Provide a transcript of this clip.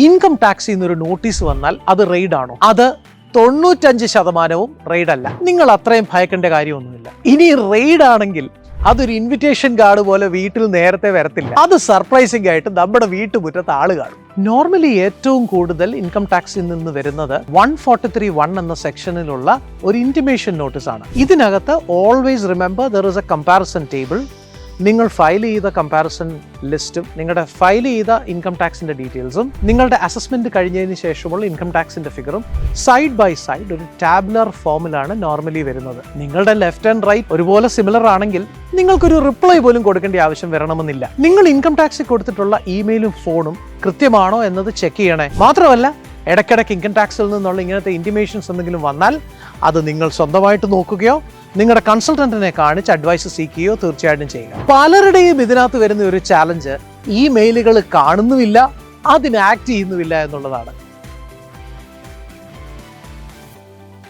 Income ടാക്സിൽ നിന്നൊരു notice വന്നാൽ അത് റെയ്ഡ് ആണോ? അത് 95% റെയ്ഡ് അല്ല. നിങ്ങൾ അത്രയും ഭയക്കേണ്ട കാര്യമൊന്നുമില്ല. ഇനി റെയ്ഡ് ആണെങ്കിൽ അതൊരു ഇൻവിറ്റേഷൻ കാർഡ് പോലെ വീട്ടിൽ നേരത്തെ വരത്തില്ല. അത് സർപ്രൈസിംഗ് ആയിട്ട് നമ്മുടെ വീട്ടുമുറ്റത്ത് ആള് കാണും. നോർമലി ഏറ്റവും കൂടുതൽ ഇൻകം ടാക്സിൽ നിന്ന് വരുന്നത് 143(1) എന്ന സെക്ഷനിലുള്ള ഒരു ഇന്റിമേഷൻ നോട്ടീസ് ആണ്. ഇതിനകത്ത് always remember there is A comparison table. നിങ്ങൾ ഫയൽ ചെയ്ത കമ്പാരിസൺ ലിസ്റ്റും നിങ്ങളുടെ ഫയൽ ചെയ്ത ഇൻകം ടാക്സിന്റെ ഡീറ്റെയിൽസും നിങ്ങളുടെ അസസ്മെന്റ് കഴിഞ്ഞതിന് ശേഷമുള്ള ഇൻകം ടാക്സിന്റെ ഫിഗറും സൈഡ് ബൈ സൈഡ് ഒരു ടാബുലർ ഫോമിലാണ് നോർമലി വരുന്നത്. നിങ്ങളുടെ ലെഫ്റ്റ് ആൻഡ് റൈറ്റ് ഒരുപോലെ സിമിലർ ആണെങ്കിൽ നിങ്ങൾക്കൊരു റിപ്ലൈ പോലും കൊടുക്കേണ്ട ആവശ്യം വരണമെന്നില്ല. നിങ്ങൾ ഇൻകം ടാക്സിൽ കൊടുത്തിട്ടുള്ള ഇമെയിലും ഫോണും കൃത്യമാണോ എന്നത് ചെക്ക് ചെയ്യണേ. മാത്രമല്ല, ഇടയ്ക്കിടയ്ക്ക് ഇൻകം ടാക്സിൽ നിന്നുള്ള ഇങ്ങനത്തെ ഇന്റിമേഷൻസ് എന്തെങ്കിലും വന്നാൽ അത് നിങ്ങൾ സ്വന്തമായിട്ട് നോക്കുകയോ നിങ്ങളുടെ കൺസൾട്ടന്റിനെ കാണിച്ച് അഡ്വൈസ് സീക്കുകയോ തീർച്ചയായിട്ടും ചെയ്യുക. പലരുടെയും ഇതിനകത്ത് വരുന്ന ഒരു ചാലഞ്ച് ഇമെയിലുകൾ കാണുന്നുമില്ല, അതിന് ആക്ട് ചെയ്യുന്നുമില്ല എന്നുള്ളതാണ്.